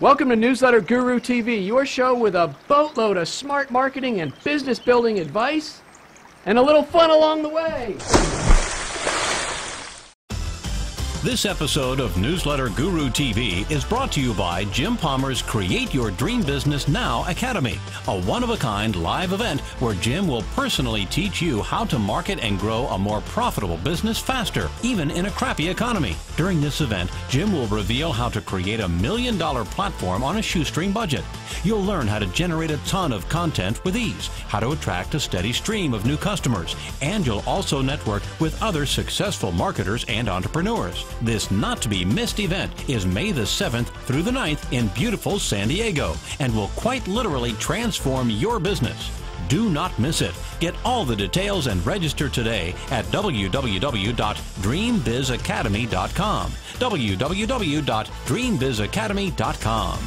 Welcome to Newsletter Guru TV, your show with a boatload of smart marketing and business building advice, and a little fun along the way. This episode of Newsletter Guru TV is brought to you by Jim Palmer's Create Your Dream Business Now Academy, a one-of-a-kind live event where Jim will personally teach you how to market and grow a more profitable business faster, even in a crappy economy. During this event, Jim will reveal how to create $1 million platform on a shoestring budget. You'll learn how to generate a ton of content with ease, how to attract a steady stream of new customers, and you'll also network with other successful marketers and entrepreneurs. This not-to-be-missed event is May the 7th through the 9th in beautiful San Diego and will quite literally transform your business. Do not miss it. Get all the details and register today at www.dreambizacademy.com. www.dreambizacademy.com.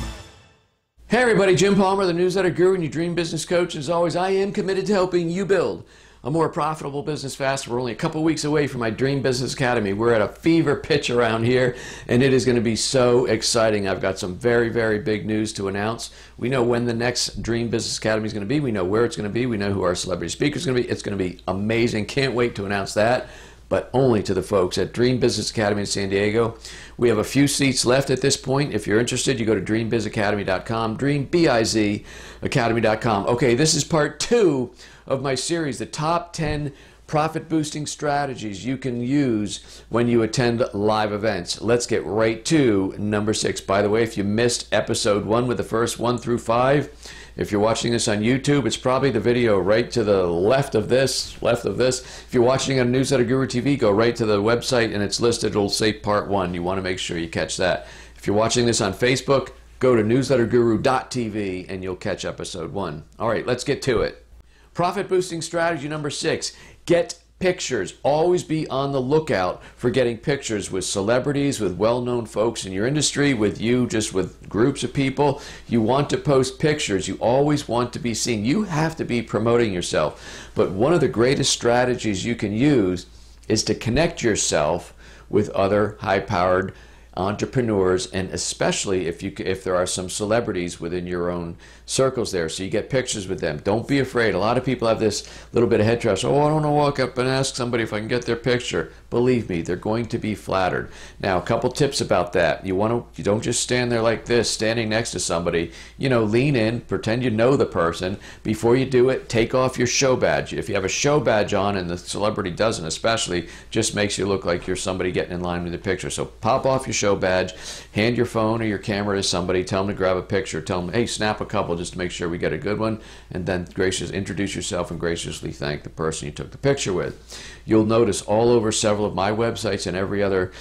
Hey everybody, Jim Palmer, the Newsletter Guru and your Dream Business Coach. As always, I am committed to helping you build a more profitable business faster. We're only a couple weeks away from my Dream Business Academy. We're at a fever pitch around here, and it is going to be so exciting. I've got some very, very big news to announce. We know when the next Dream Business Academy is going to be. We know where it's going to be. We know who our celebrity speaker is going to be. It's going to be amazing. Can't wait to announce that, but only to the folks at Dream Business Academy in San Diego. We have a few seats left at this point. If you're interested, you go to dreambizacademy.com, dreambizacademy.com. Okay, this is part 2 of my series, the top 10 profit-boosting strategies you can use when you attend live events. Let's get right to number 6. By the way, if you missed episode 1 with the first 1 through 5, if you're watching this on YouTube, it's probably the video right to the left of this. If you're watching on Newsletter Guru TV, go right to the website and it's listed. It'll say part 1. You want to make sure you catch that. If you're watching this on Facebook, go to newsletterguru.tv and you'll catch episode 1. All right, let's get to it. Profit boosting strategy number 6, get pictures. Always be on the lookout for getting pictures with celebrities, with well-known folks in your industry, with you, just with groups of people. You want to post pictures. You always want to be seen. You have to be promoting yourself. But one of the greatest strategies you can use is to connect yourself with other high-powered entrepreneurs, and especially if there are some celebrities within your own circles there, so you get pictures with them. Don't be afraid. A lot of people have this little bit of head trust. Oh, I don't know, walk up and ask somebody if I can get their picture. Believe me, they're going to be flattered. Now, a couple tips about that. You don't just stand there like this, standing next to somebody. Lean in, pretend you know the person. Before you do it, take off your show badge. If you have a show badge on and the celebrity doesn't, especially, just makes you look like you're somebody getting in line with the picture. So pop off your show badge, hand your phone or your camera to somebody, tell them to grab a picture, tell them, hey, snap a couple just to make sure we get a good one, and then introduce yourself and graciously thank the person you took the picture with. You'll notice all over several of my websites and every other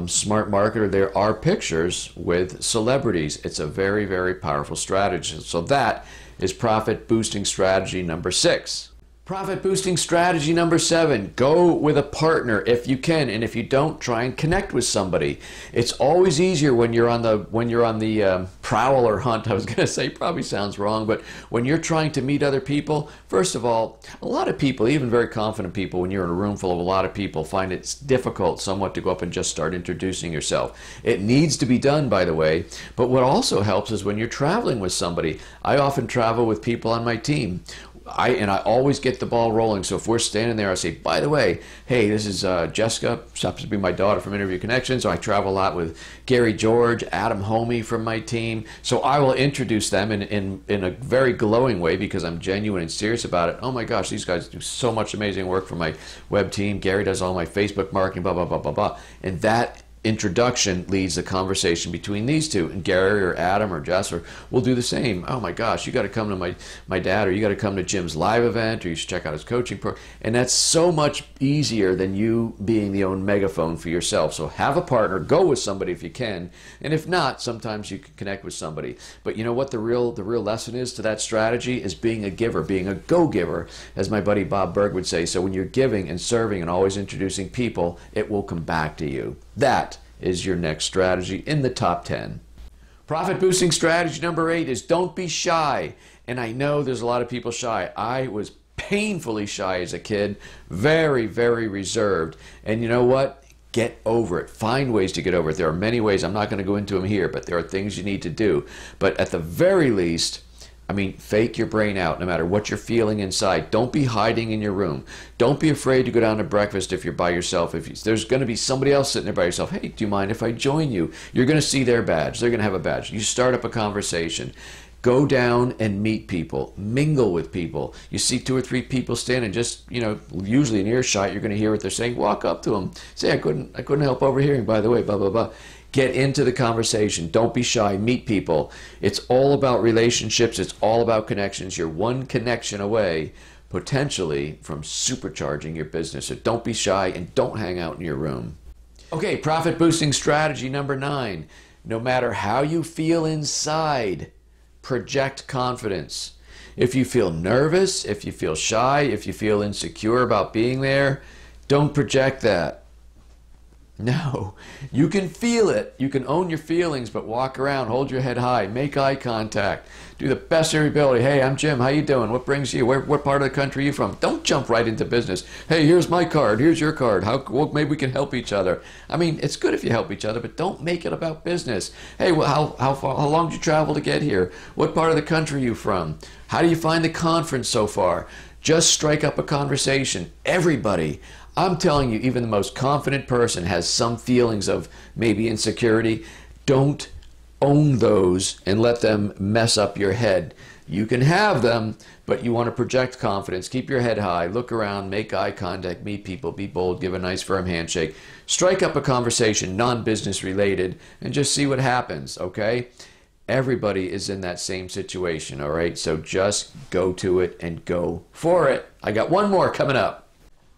smart marketer, there are pictures with celebrities. It's a very, very powerful strategy. So that is profit boosting strategy number 6. Profit boosting strategy number 7, go with a partner if you can, and if you don't, try and connect with somebody. It's always easier when you're on the prowl or hunt. I was going to say, probably sounds wrong, but when you're trying to meet other people, first of all, a lot of people, even very confident people, when you're in a room full of a lot of people, find it's difficult somewhat to go up and just start introducing yourself. It needs to be done, by the way, but what also helps is when you're traveling with somebody. I often travel with people on my team. I always get the ball rolling. So if we're standing there, I say, by the way, hey, this is Jessica, happens to be my daughter from Interview Connections. So I travel a lot with Gary George, Adam Homey from my team. So I will introduce them in a very glowing way because I'm genuine and serious about it. Oh my gosh, these guys do so much amazing work for my web team. Gary does all my Facebook marketing, blah, blah, blah, blah, blah. And that introduction leads the conversation between these two, and Gary or Adam or Jess will do the same. Oh my gosh, you got to come to my dad, or you got to come to Jim's live event, or you should check out his coaching program. And that's so much easier than you being the own megaphone for yourself. So have a partner, go with somebody if you can, and if not, sometimes you can connect with somebody. But you know what the real lesson is to that strategy is being a giver, being a go-giver, as my buddy Bob Berg would say. So when you're giving and serving and always introducing people, it will come back to you. That is your next strategy in the top 10. Profit boosting strategy number 8 is don't be shy. And I know there's a lot of people shy. I was painfully shy as a kid, very, very reserved. And you know what? Get over it. Find ways to get over it. There are many ways. I'm not going to go into them here, but there are things you need to do. But at the very least, I mean, fake your brain out no matter what you're feeling inside. Don't be hiding in your room. Don't be afraid to go down to breakfast if you're by yourself. There's going to be somebody else sitting there by yourself. Hey, do you mind if I join you? You're going to see their badge. They're going to have a badge. You start up a conversation. Go down and meet people. Mingle with people. You see 2 or 3 people standing, just, usually in earshot, you're going to hear what they're saying. Walk up to them. Say, I couldn't help overhearing, by the way, blah, blah, blah. Get into the conversation. Don't be shy. Meet people. It's all about relationships. It's all about connections. You're one connection away, potentially, from supercharging your business. So don't be shy and don't hang out in your room. Okay, profit boosting strategy number 9. No matter how you feel inside, project confidence. If you feel nervous, if you feel shy, if you feel insecure about being there, don't project that. No, you can feel it. You can own your feelings, but walk around, hold your head high, make eye contact, do the best of your ability. Hey, I'm Jim. How you doing? What brings you? What part of the country are you from? Don't jump right into business. Hey, here's my card. Here's your card. Maybe we can help each other. I mean, it's good if you help each other, but don't make it about business. Hey, well, how long did you travel to get here? What part of the country are you from? How do you find the conference so far? Just strike up a conversation. Everybody. I'm telling you, even the most confident person has some feelings of maybe insecurity. Don't own those and let them mess up your head. You can have them, but you want to project confidence. Keep your head high, look around, make eye contact, meet people, be bold, give a nice firm handshake. Strike up a conversation, non-business related, and just see what happens, okay? Everybody is in that same situation, all right? So just go to it and go for it. I got one more coming up.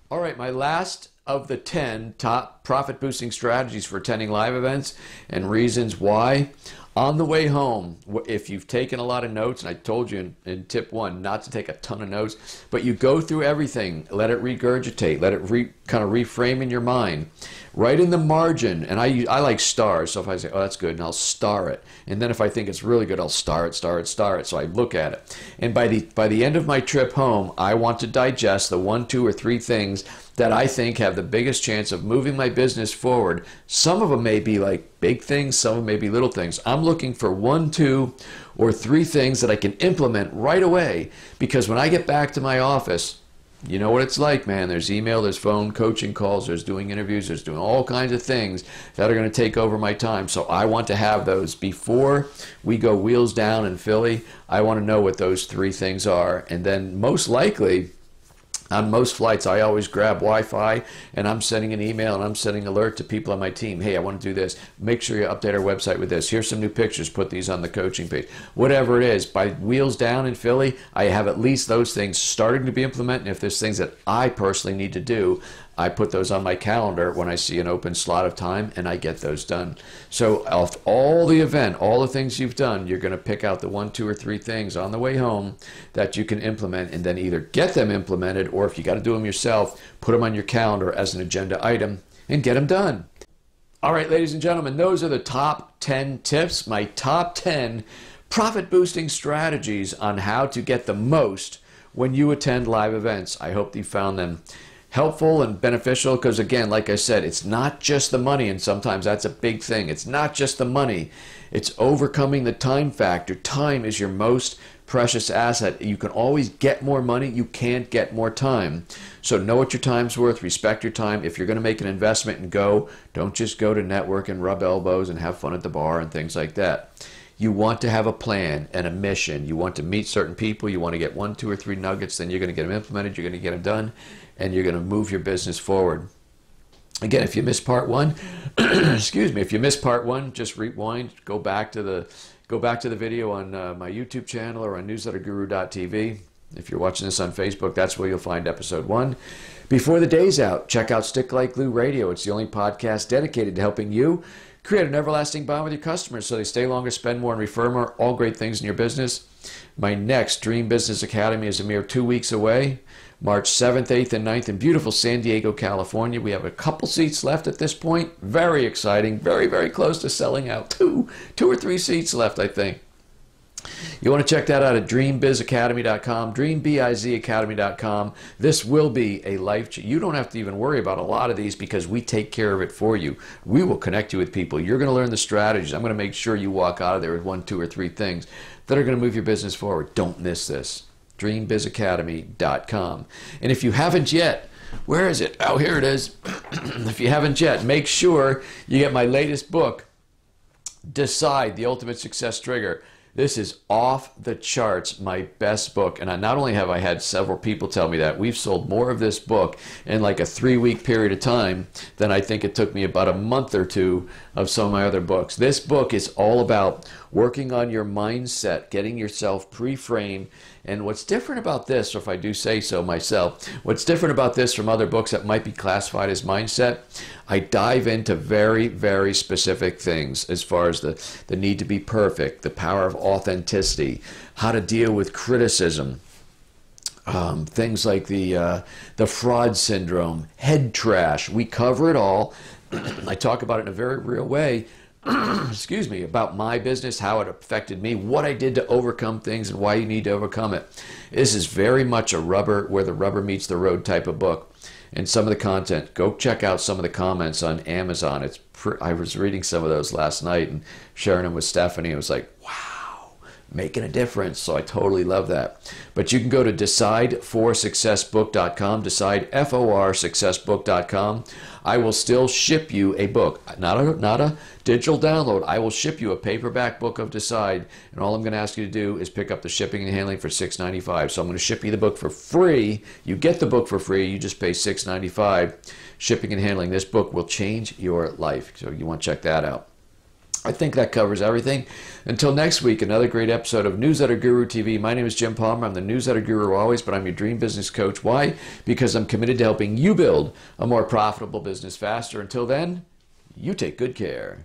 All right, my last of the 10 top profit boosting strategies for attending live events and reasons why. On the way home, if you've taken a lot of notes, and I told you in tip 1 not to take a ton of notes, but you go through everything, let it regurgitate, let it kind of reframe in your mind. Right in the margin, and I like stars, so if I say, oh, that's good, and I'll star it. And then if I think it's really good, I'll star it. So I look at it. And by the end of my trip home, I want to digest the 1, 2, or 3 things that I think have the biggest chance of moving my business forward. Some of them may be like big things, some of them may be little things. I'm looking for 1, 2, or 3 things that I can implement right away, because when I get back to my office, you know what it's like, man. There's email, there's phone, coaching calls, there's doing interviews, there's doing all kinds of things that are going to take over my time. So I want to have those before we go wheels down in Philly. I want to know what those 3 things are. And then most likely, on most flights, I always grab Wi-Fi, and I'm sending an email and I'm sending an alert to people on my team. Hey, I want to do this. Make sure you update our website with this. Here's some new pictures. Put these on the coaching page. Whatever it is, by wheels down in Philly, I have at least those things starting to be implemented. And if there's things that I personally need to do, I put those on my calendar when I see an open slot of time, and I get those done. So of all the event, all the things you've done, you're going to pick out the 1, 2, or 3 things on the way home that you can implement, and then either get them implemented, or if you got to do them yourself, put them on your calendar as an agenda item and get them done. All right, ladies and gentlemen, those are the top 10 tips, my top 10 profit boosting strategies on how to get the most when you attend live events. I hope you found them helpful and beneficial, because again, like I said, it's not just the money, and sometimes that's a big thing. It's not just the money. It's overcoming the time factor. Time is your most precious asset. You can always get more money. You can't get more time. So know what your time's worth. Respect your time. If you're going to make an investment and go, don't just go to network and rub elbows and have fun at the bar and things like that. You want to have a plan and a mission. You want to meet certain people. You want to get 1, 2, or 3 nuggets. Then you're going to get them implemented. You're going to get them done, and you're going to move your business forward. Again, if you missed part 1, excuse me, if you missed part 1, just rewind, go back to the video on my YouTube channel or on newsletterguru.tv. If you're watching this on Facebook, that's where you'll find episode 1. Before the day's out, check out Stick Like Glue Radio. It's the only podcast dedicated to helping you create an everlasting bond with your customers so they stay longer, spend more, and refer more. All great things in your business. My next Dream Business Academy is a mere 2 weeks away. March 7th, 8th, and 9th in beautiful San Diego, California. We have a couple seats left at this point. Very exciting. Very, very close to selling out. Two or three seats left, I think. You want to check that out at dreambizacademy.com, dreambizacademy.com. This will be a life change. You don't have to even worry about a lot of these because we take care of it for you. We will connect you with people. You're going to learn the strategies. I'm going to make sure you walk out of there with 1, 2, or 3 things that are going to move your business forward. Don't miss this. dreambizacademy.com. And if you haven't yet, where is it? Oh, here it is. If you haven't yet, make sure you get my latest book, Decide, The Ultimate Success Trigger. This is off the charts, my best book. And not only have I had several people tell me that, we've sold more of this book in like a 3-week period of time than I think it took me about a month or 2 of some of my other books. This book is all about working on your mindset, getting yourself pre-framed. And what's different about this, or if I do say so myself, what's different about this from other books that might be classified as mindset, I dive into very, very specific things as far as the need to be perfect, the power of authenticity, how to deal with criticism, things like the fraud syndrome, head trash. We cover it all. I talk about it in a very real way. Excuse me, about my business, how it affected me, what I did to overcome things, and why you need to overcome it. This is very much a where the rubber meets the road type of book. And some of the content, go check out some of the comments on Amazon. I was reading some of those last night and sharing them with Stephanie. It was like, wow, making a difference. So I totally love that. But you can go to decideforsuccessbook.com, decideforsuccessbook.com. I will still ship you a book, not a digital download. I will ship you a paperback book of Decide, and all I'm going to ask you to do is pick up the shipping and handling for $6.95. So I'm going to ship you the book for free. You get the book for free. You just pay $6.95 shipping and handling. This book will change your life, so you want to check that out. I think that covers everything. Until next week, another great episode of Newsletter Guru TV. My name is Jim Palmer. I'm the Newsletter Guru always, but I'm your dream business coach. Why? Because I'm committed to helping you build a more profitable business faster. Until then, you take good care.